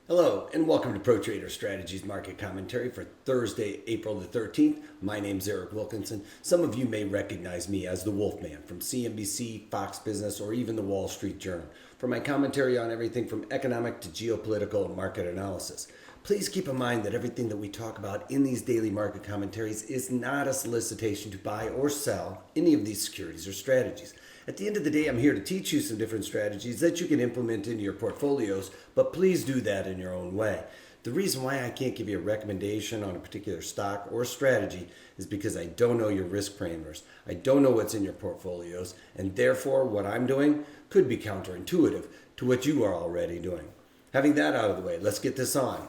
Hello, and welcome to Pro Trader Strategies Market Commentary for Thursday, April the 13th. My name's Eric Wilkinson. Some of you may recognize me as the Wolfman from CNBC, Fox Business, or even the Wall Street Journal for my commentary on everything from economic to geopolitical and market analysis. Please keep in mind that everything that we talk about in these daily market commentaries is not a solicitation to buy or sell any of these securities or strategies. At the end of the day, I'm here to teach you some different strategies that you can implement into your portfolios, but please do that in your own way. The reason why I can't give you a recommendation on a particular stock or strategy is because I don't know your risk parameters. I don't know what's in your portfolios, and therefore what I'm doing could be counterintuitive to what you are already doing. Having that out of the way, let's get this on.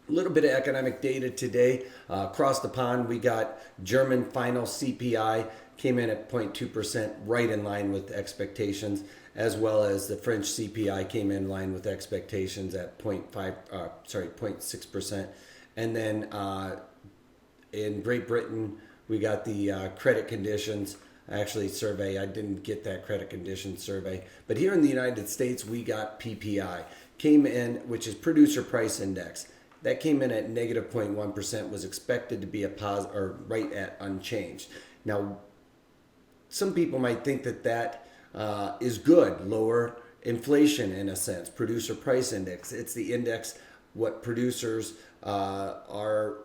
A little bit of economic data today. Across the pond, we got German final CPI came in at 0.2%, right in line with expectations, as well as the French CPI came in line with expectations at 0.6%. And then in Great Britain, we got the credit conditions actually survey. I didn't get that credit conditions survey, but here in the United States, we got PPI came in, which is Producer Price Index. That came in at negative 0.1%, was expected to be a positive or right at unchanged. Now, some people might think that that is good, lower inflation in a sense. Producer Price Index, it's the index what producers are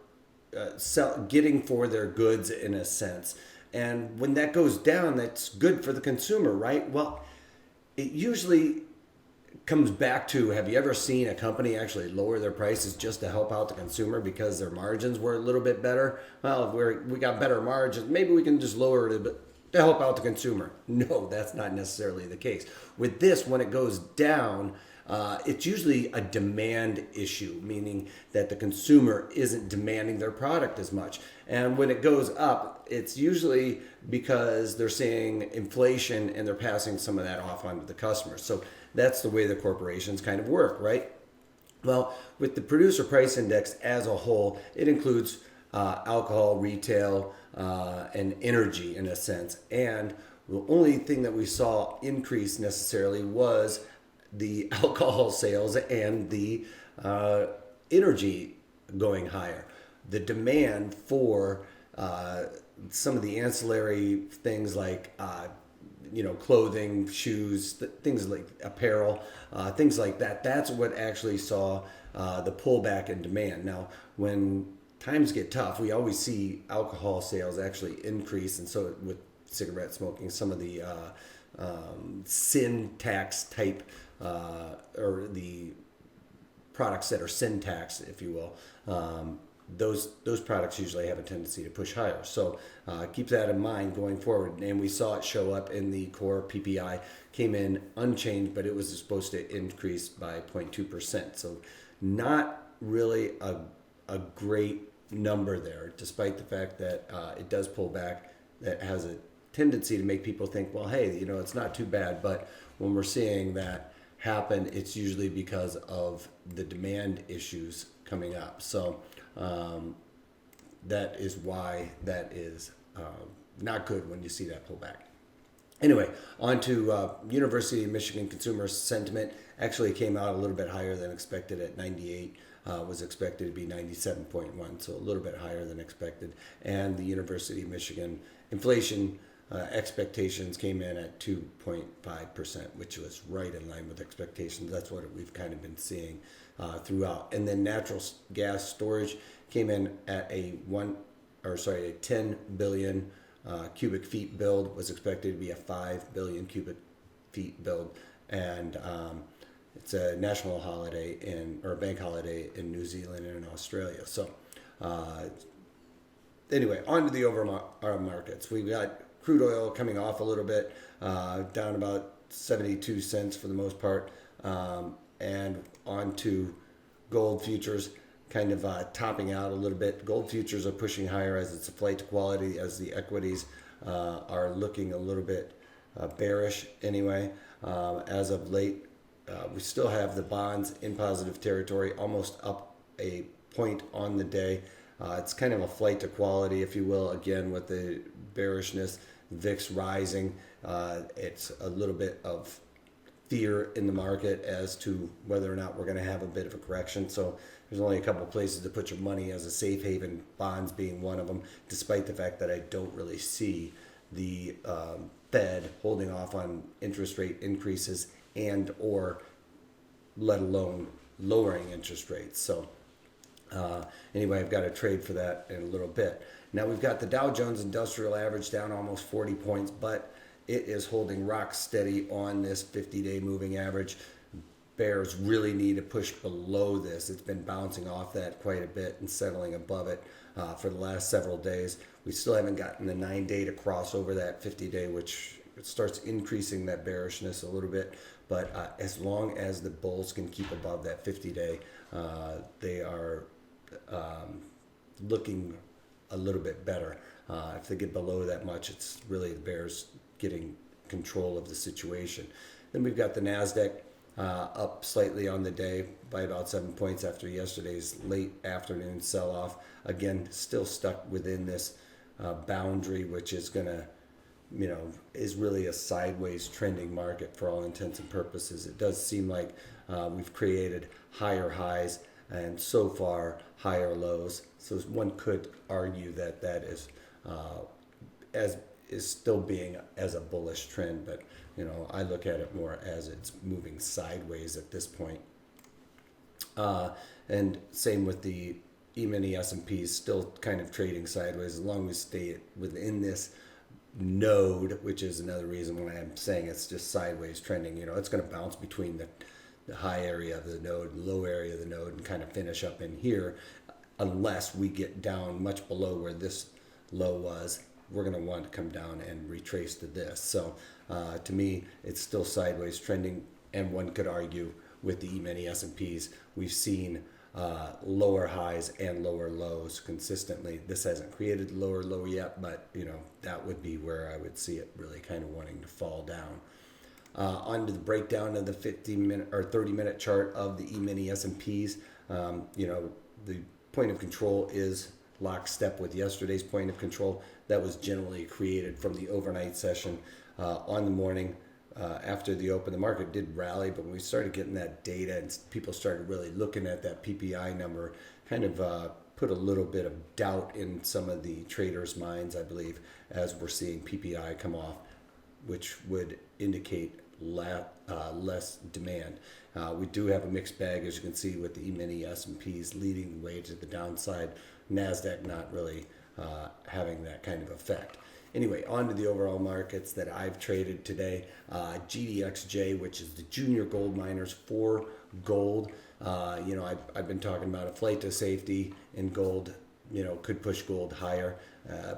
getting for their goods in a sense. And when that goes down, that's good for the consumer, right? Well, it usually comes back to, have you ever seen a company actually lower their prices just to help out the consumer because their margins were a little bit better? Well, if we got better margins, maybe we can just lower it a bit to help out the consumer. No, that's not necessarily the case. With this, when it goes down, it's usually a demand issue, meaning that the consumer isn't demanding their product as much. And when it goes up, it's usually because they're seeing inflation and they're passing some of that off onto the customers. So that's the way the corporations kind of work, right? Well, with the Producer Price Index as a whole, it includes alcohol, retail, and energy in a sense. And the only thing that we saw increase necessarily was the alcohol sales and the energy going higher. The demand for some of the ancillary things like clothing, shoes, things like apparel, things like that. That's what actually saw the pullback in demand. Now, when times get tough, we always see alcohol sales actually increase, and so with cigarette smoking, some of the sin tax type or the products that are sin tax, if you will, those products usually have a tendency to push higher. So keep that in mind going forward. And we saw it show up in the core PPI, came in unchanged, but it was supposed to increase by 0.2%. So not really a great number there, despite the fact that it does pull back. That has a tendency to make people think, well, hey, it's not too bad. But when we're seeing that happen, it's usually because of the demand issues coming up. So that is why that is not good when you see that pullback. Anyway, on to University of Michigan consumer sentiment. Actually came out a little bit higher than expected at 98. Was expected to be 97.1, so a little bit higher than expected. And the University of Michigan inflation expectations came in at 2.5%, which was right in line with expectations. That's what we've kind of been seeing throughout. And then natural gas storage came in at a 10 billion cubic feet build, was expected to be a 5 billion cubic feet build. And it's a national holiday or a bank holiday in New Zealand and in Australia. So anyway, on to the overall markets. We've got crude oil coming off a little bit, down about 72 cents for the most part, and on to gold futures, kind of topping out a little bit. Gold futures are pushing higher as it's a flight to quality, as the equities are looking a little bit bearish anyway. As of late, we still have the bonds in positive territory, almost up a point on the day. It's kind of a flight to quality, if you will, again with the bearishness, VIX rising. It's a little bit of fear in the market as to whether or not we're going to have a bit of a correction. So there's only a couple of places to put your money as a safe haven, bonds being one of them, despite the fact that I don't really see the Fed holding off on interest rate increases and or let alone lowering interest rates. So anyway, I've got a trade for that in a little bit. Now we've got the Dow Jones Industrial Average down almost 40 points, but it is holding rock steady on this 50-day moving average. Bears really need to push below this. It's been bouncing off that quite a bit and settling above it for the last several days. We still haven't gotten the 9-day to cross over that 50-day, which starts increasing that bearishness a little bit. But as long as the bulls can keep above that 50-day, they are looking a little bit better. If they get below that much, it's really the bears getting control of the situation. Then we've got the NASDAQ up slightly on the day by about 7 points after yesterday's late afternoon sell-off. Again, still stuck within this boundary, which is going to, is really a sideways trending market for all intents and purposes. It does seem like we've created higher highs and so far higher lows. So one could argue that that is still being as a bullish trend, but I look at it more as it's moving sideways at this point. And same with the E-mini S&Ps, still kind of trading sideways as long as we stay within this node, which is another reason why I'm saying it's just sideways trending. It's going to bounce between the high area of the node, low area of the node, and kind of finish up in here, unless we get down much below where this low was. We're going to want to come down and retrace to this. So to me, it's still sideways trending, and one could argue with the E-mini S&Ps, we've seen lower highs and lower lows consistently. This hasn't created lower low yet, but that would be where I would see it really kind of wanting to fall down. Onto the breakdown of the 50-minute or 30-minute chart of the E-mini S&Ps. The point of control is lockstep with yesterday's point of control. That was generally created from the overnight session on the morning. After the open, the market did rally, but when we started getting that data and people started really looking at that PPI number, kind of put a little bit of doubt in some of the traders' minds, I believe, as we're seeing PPI come off, which would indicate less demand. We do have a mixed bag, as you can see, with the E-mini S&Ps leading the way to the downside. NASDAQ not really having that kind of effect. Anyway, on to the overall markets that I've traded today. GDXJ, which is the junior gold miners for gold. I've been talking about a flight to safety in gold, could push gold higher.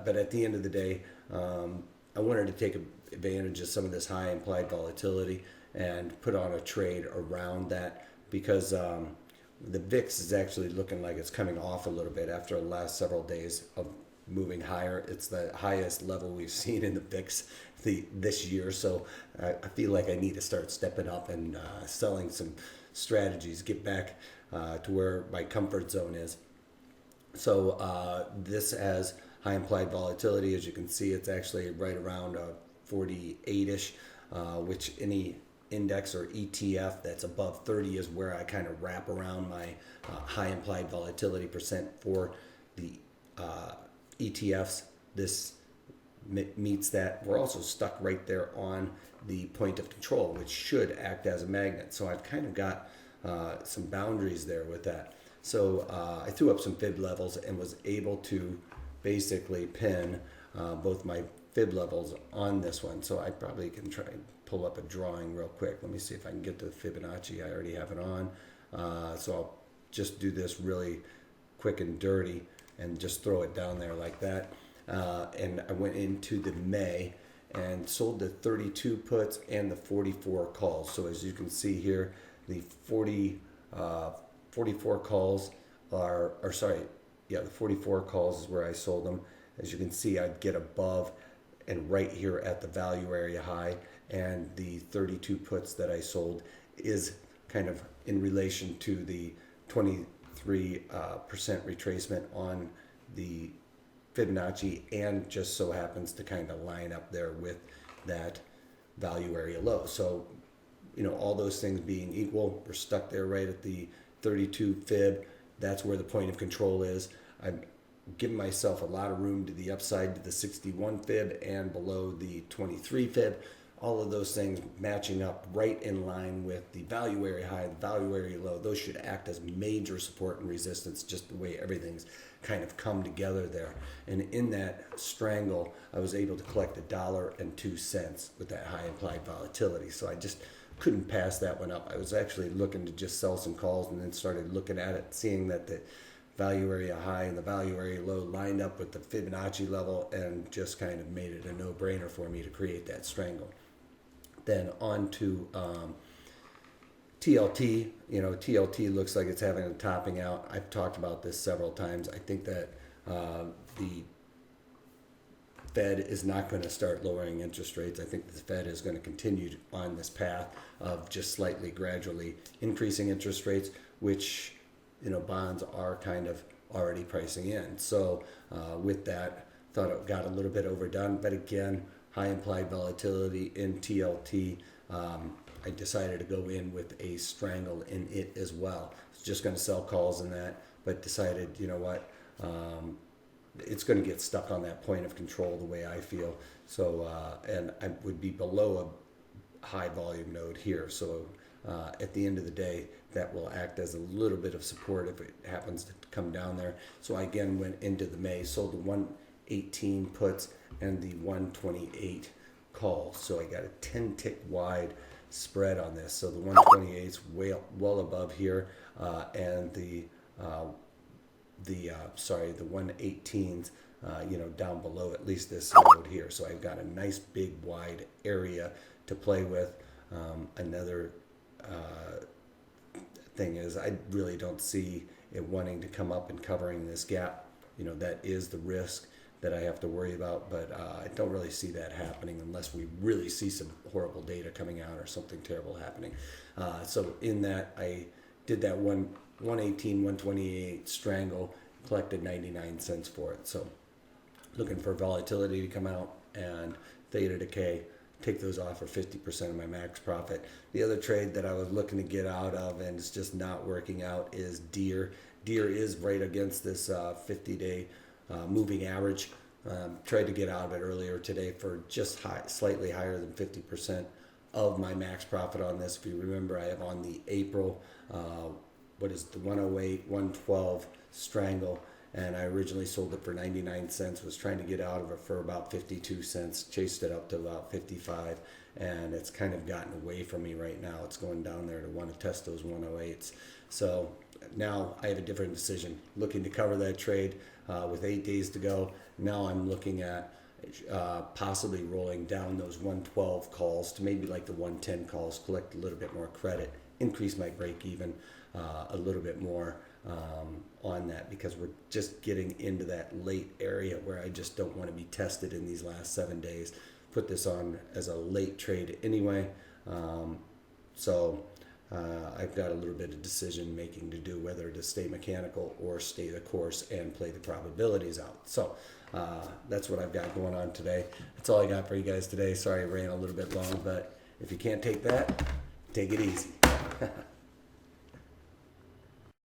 But at the end of the day, I wanted to take advantage of some of this high implied volatility and put on a trade around that because the VIX is actually looking like it's coming off a little bit after the last several days of moving higher. It's the highest level we've seen in the VIX this year, so I feel like I need to start stepping up and selling some strategies, get back to where my comfort zone is. So this has high implied volatility. As you can see, it's actually right around 48-ish, which any index or ETF that's above 30 is where I kind of wrap around my high implied volatility percent for the ETFs. This meets that. We're also stuck right there on the point of control, which should act as a magnet. So I've kind of got some boundaries there with that. So I threw up some fib levels and was able to basically pin both my fib levels on this one. So I probably can try and pull up a drawing real quick. Let me see if I can get to the Fibonacci. I already have it on. So I'll just do this really quick and dirty and just throw it down there like that. And I went into the May and sold the 32 puts and the 44 calls. So as you can see here, the 44 calls the 44 calls is where I sold them. As you can see, I'd get above and right here at the value area high, and the 32 puts that I sold is kind of in relation to the 23% retracement on the Fibonacci, and just so happens to kind of line up there with that value area low. So all those things being equal, we're stuck there right at the 32 fib. That's where the point of control is. I'm giving myself a lot of room to the upside to the 61 fib and below the 23 fib. All of those things matching up right in line with the value area high, the value area low. Those should act as major support and resistance, just the way everything's kind of come together there. And in that strangle, I was able to collect $1.02 with that high implied volatility. So I just couldn't pass that one up. I was actually looking to just sell some calls, and then started looking at it, seeing that the value area high and the value area low lined up with the Fibonacci level, and just kind of made it a no-brainer for me to create that strangle. Then on to TLT. TLT looks like it's having a topping out. I've talked about this several times. I think that the Fed is not going to start lowering interest rates. I think the Fed is going to continue on this path of just slightly gradually increasing interest rates, which bonds are kind of already pricing in. So with that, thought it got a little bit overdone, but again, high implied volatility in TLT. I decided to go in with a strangle in it as well. I was just going to sell calls in that, but decided, it's going to get stuck on that point of control the way I feel. So, and I would be below a high volume node here. So at the end of the day, that will act as a little bit of support if it happens to come down there. So I again went into the May, sold the 118 puts and the 128 calls. So I got a 10 tick wide spread on this. So the 128 is well above here, and the 118s, down below at least this node here. So I've got a nice big wide area to play with. Another thing is, I really don't see it wanting to come up and covering this gap. That is the risk that I have to worry about, but I don't really see that happening unless we really see some horrible data coming out or something terrible happening. So in that, I did that 118, 128 strangle, collected 99 cents for it. So looking for volatility to come out and theta decay, take those off for 50% of my max profit. The other trade that I was looking to get out of and it's just not working out is Deer. Deer is right against this 50-day moving average. Tried to get out of it earlier today for just slightly higher than 50% of my max profit on this. If you remember, I have on the April, the 108, 112 strangle, and I originally sold it for 99 cents, was trying to get out of it for about 52 cents, chased it up to about 55, and it's kind of gotten away from me right now. It's going down there to want to test those 108s. So now I have a different decision, looking to cover that trade with 8 days to go. Now I'm looking at possibly rolling down those 112 calls to maybe like the 110 calls, collect a little bit more credit, increase my break even a little bit more on that, because we're just getting into that late area where I just don't want to be tested in these last 7 days. Put this on as a late trade anyway. I've got a little bit of decision making to do, whether to stay mechanical or stay the course and play the probabilities out. So that's what I've got going on today. That's all I got for you guys today. Sorry I ran a little bit long, but if you can't take that, take it easy.